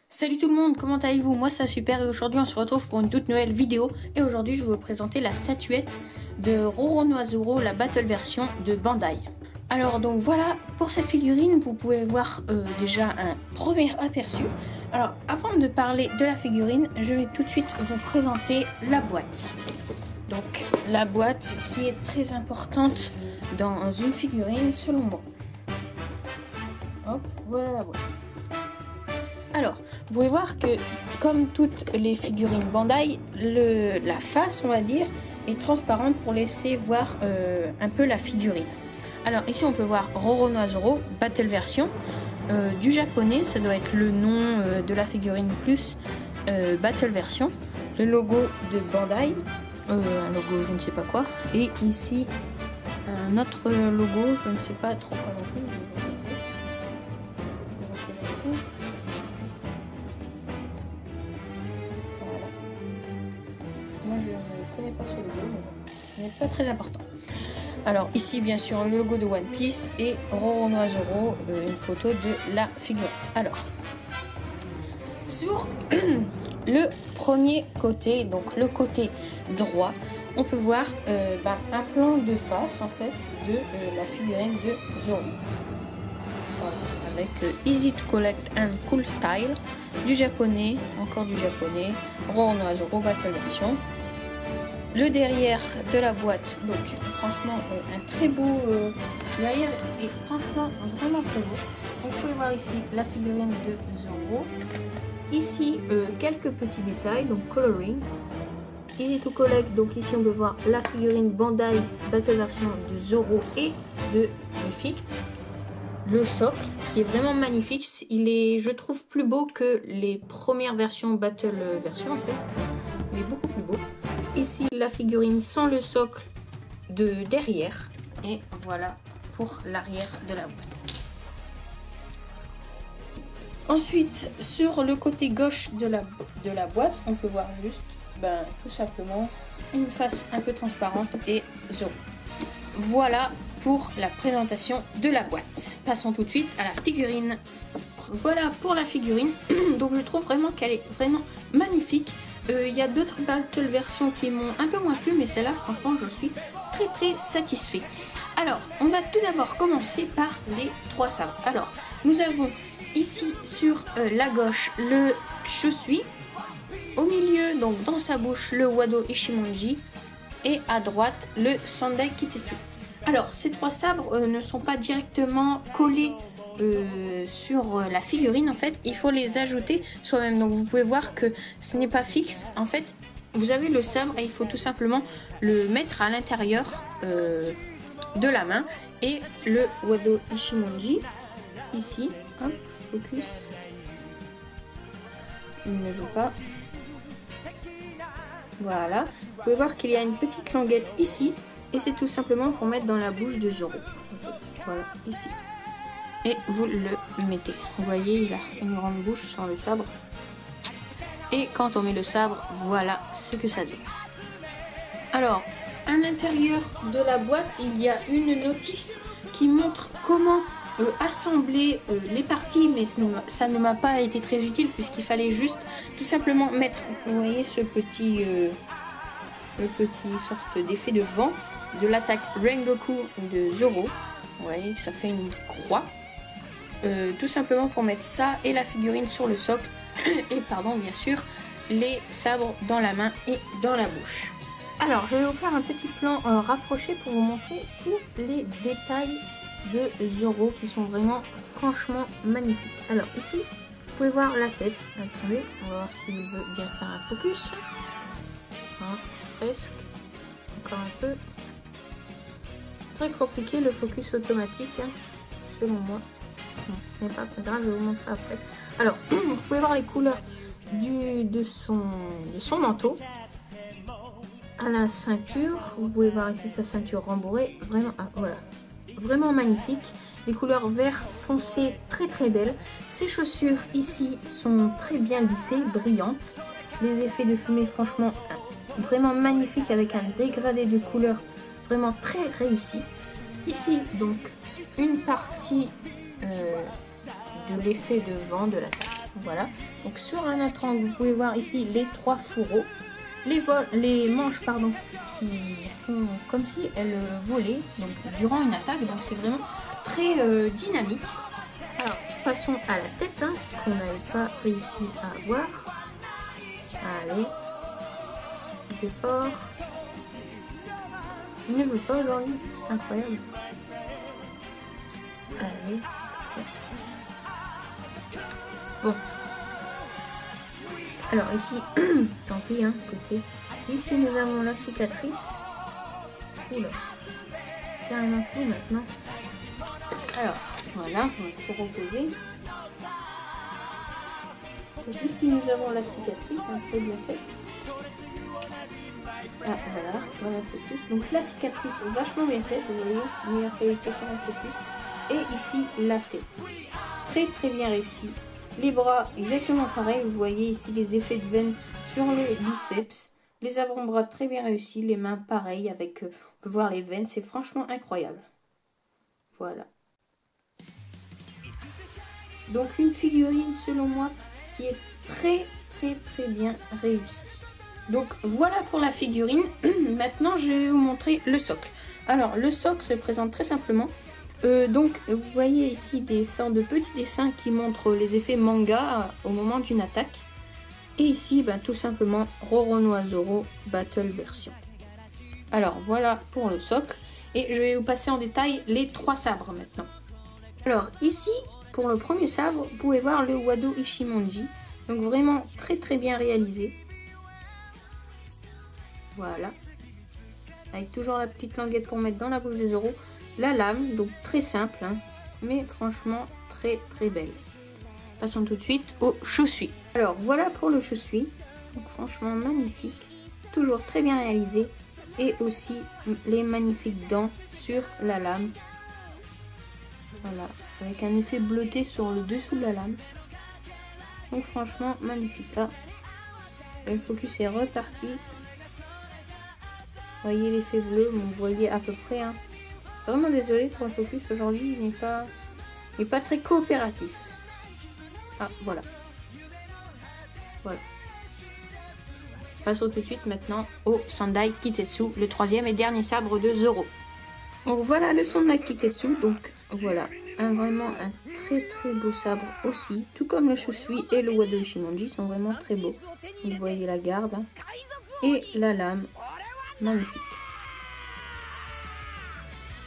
Salut tout le monde, comment allez-vous? Moi ça super et aujourd'hui on se retrouve pour une toute nouvelle vidéo. Et aujourd'hui je vais vous présenter la statuette de Roronoa-Zoro, la battle version de Bandai. Alors donc voilà, pour cette figurine vous pouvez voir déjà un premier aperçu. Alors avant de parler de la figurine, je vais tout de suite vous présenter la boîte. Donc la boîte qui est très importante dans une figurine selon moi. Hop, voilà la boîte. Alors, vous pouvez voir que, comme toutes les figurines Bandai, la face, on va dire, est transparente pour laisser voir un peu la figurine. Alors, ici, on peut voir Roronoa-Zoro, Battle Version, du japonais, ça doit être le nom de la figurine plus Battle Version, le logo de Bandai, un logo je ne sais pas quoi, et ici, un autre logo, je ne sais pas trop quoi non plus. Moi je ne connais pas ce logo, mais bon, ce n'est pas très important. Alors ici bien sûr le logo de One Piece et Roronoa-Zoro, une photo de la figure. Alors, sur le premier côté, donc le côté droit, on peut voir un plan de face en fait de la figurine de Zoro. Voilà, avec Easy to Collect and Cool Style, du japonais, encore du japonais, Roronoa-Zoro Battle Version. Le derrière de la boîte, donc franchement un très beau derrière et franchement vraiment très beau. Vous pouvez voir ici la figurine de Zoro. Ici quelques petits détails, donc coloring. Easy to collect, donc ici on peut voir la figurine Bandai Battle Version de Zoro et de Luffy. Le socle qui est vraiment magnifique, il est je trouve plus beau que les premières versions Battle Version en fait. Il est beaucoup plus beau. Ici la figurine sans le socle de derrière et voilà pour l'arrière de la boîte. Ensuite sur le côté gauche de la boîte on peut voir juste tout simplement une face un peu transparente et Zoro. Voilà pour la présentation de la boîte. Passons tout de suite à la figurine. Voilà pour la figurine. Donc je trouve vraiment qu'elle est vraiment magnifique. Il y a d'autres battle versions qui m'ont un peu moins plu, mais celle-là franchement je suis très satisfait. Alors on va tout d'abord commencer par les trois sabres. Alors nous avons ici sur la gauche le Chosui, au milieu donc dans sa bouche le Wado Ishimonji et à droite le Sandai Kitetsu. Alors ces trois sabres ne sont pas directement collés sur la figurine, en fait il faut les ajouter soi-même. Donc vous pouvez voir que ce n'est pas fixe, en fait vous avez le sabre et il faut tout simplement le mettre à l'intérieur de la main. Et le Wado Ishimonji ici, hop, focus, il ne joue pas, voilà, vous pouvez voir qu'il y a une petite languette ici et c'est tout simplement pour mettre dans la bouche de Zoro en fait, voilà, ici. Et vous le mettez. Vous voyez, il a une grande bouche sans le sabre. Et quand on met le sabre, voilà ce que ça donne. Alors, à l'intérieur de la boîte, il y a une notice qui montre comment assembler les parties. Mais ça ne m'a pas été très utile puisqu'il fallait juste tout simplement mettre, vous voyez, ce petit, le petit sorte d'effet de vent de l'attaque Rengoku de Zoro. Vous voyez, ça fait une croix. Tout simplement pour mettre ça et la figurine sur le socle et pardon bien sûr les sabres dans la main et dans la bouche. Alors je vais vous faire un petit plan rapproché pour vous montrer tous les détails de Zoro qui sont vraiment franchement magnifiques. Alors ici vous pouvez voir la tête, attendez on va voir s'il veut bien faire un focus, presque, encore un peu, très compliqué le focus automatique selon moi. Non, ce n'est pas très grave, je vais vous montrer après. Alors, vous pouvez voir les couleurs de son manteau. À la ceinture, vous pouvez voir ici sa ceinture rembourrée. Vraiment, voilà, vraiment magnifique. Les couleurs vert foncé, très belles. Ses chaussures ici sont très bien lissées, brillantes. Les effets de fumée, franchement, vraiment magnifiques avec un dégradé de couleurs vraiment très réussi. Ici, donc, une partie de l'effet de vent de la Voilà, donc sur un autre angle, vous pouvez voir ici les 3 fourreaux. Les manches pardon, qui font comme si elles volaient donc, durant une attaque, donc c'est vraiment très dynamique. Alors passons à la tête hein, qu'on n'avait pas réussi à avoir. Allez, petit effort. Il ne veut pas aujourd'hui, c'est incroyable. Allez. Bon. Alors ici, tant pis, hein, côté. Ici nous avons la cicatrice. Oula. Carrément flou maintenant. Alors, voilà, on va tout reposer. Donc ici nous avons la cicatrice, hein, très bien faite. Ah voilà le focus. Donc la cicatrice vachement bien faite, vous voyez, meilleure qualité pour un focus. Et ici la tête. Très bien réussi. Les bras exactement pareil, vous voyez ici des effets de veine sur le biceps. Les avant-bras très bien réussis, les mains pareil avec, on peut voir les veines, c'est franchement incroyable. Voilà. Donc une figurine selon moi qui est très bien réussie. Donc voilà pour la figurine. Maintenant je vais vous montrer le socle. Alors le socle se présente très simplement. Donc vous voyez ici des sortes de petits dessins qui montrent les effets manga au moment d'une attaque. Et ici tout simplement Roronoa Zoro Battle version. Alors voilà pour le socle. Et je vais vous passer en détail les 3 sabres maintenant. Alors ici pour le premier sabre vous pouvez voir le Wado Ishimonji. Donc vraiment très bien réalisé. Voilà. Avec toujours la petite languette pour mettre dans la bouche de Zoro. La lame, donc très simple, hein, mais franchement très belle. Passons tout de suite au Shosui. Alors voilà pour le Shosui. Donc franchement magnifique. Toujours très bien réalisé. Et aussi les magnifiques dents sur la lame. Voilà. Avec un effet bleuté sur le dessous de la lame. Donc franchement magnifique. Là, le focus est reparti. Vous voyez l'effet bleu, vous voyez à peu près. Hein. Vraiment désolé pour le focus aujourd'hui, il n'est pas très coopératif. Ah voilà. Voilà. Passons tout de suite maintenant au Sandai Kitetsu, le 3e et dernier sabre de Zoro. Donc voilà le Sandai Kitetsu, donc voilà. Vraiment un très beau sabre aussi, tout comme le Shosui et le Wado Ishimonji sont vraiment très beaux. Vous voyez la garde hein, et la lame, magnifique.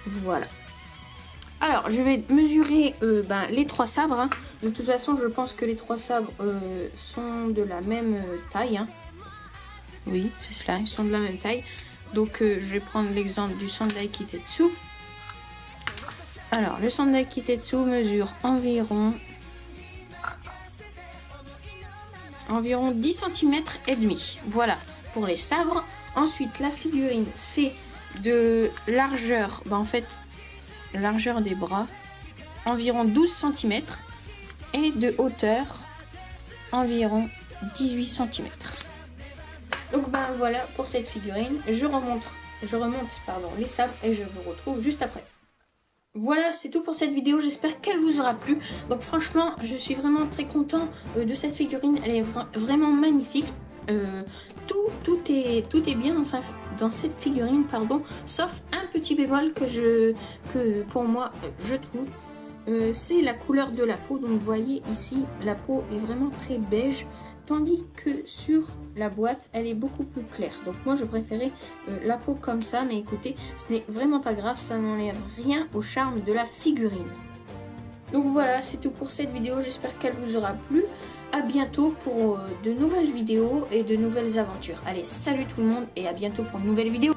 Voilà. Alors je vais mesurer les 3 sabres. Hein. De toute façon je pense que les 3 sabres sont de la même taille. Hein. Oui c'est cela, ils sont de la même taille. Donc je vais prendre l'exemple du Sandai Kitetsu. Alors le Sandai Kitetsu mesure environ 10 cm et demi. Voilà pour les sabres. Ensuite la figurine fait de largeur, en fait la largeur des bras environ 12 cm et de hauteur environ 18 cm. Donc voilà pour cette figurine. Je remonte les sabres et je vous retrouve juste après. Voilà, c'est tout pour cette vidéo, j'espère qu'elle vous aura plu. Donc franchement, je suis vraiment très content de cette figurine, elle est vraiment magnifique. Tout est bien dans cette figurine, pardon, sauf un petit bémol que pour moi je trouve, c'est la couleur de la peau. Donc vous voyez ici, la peau est vraiment très beige, tandis que sur la boîte, elle est beaucoup plus claire. Donc moi je préférais la peau comme ça, mais écoutez, ce n'est vraiment pas grave, ça n'enlève rien au charme de la figurine. Donc voilà, c'est tout pour cette vidéo, j'espère qu'elle vous aura plu. À bientôt pour de nouvelles vidéos et de nouvelles aventures. Allez, salut tout le monde et à bientôt pour une nouvelle vidéo.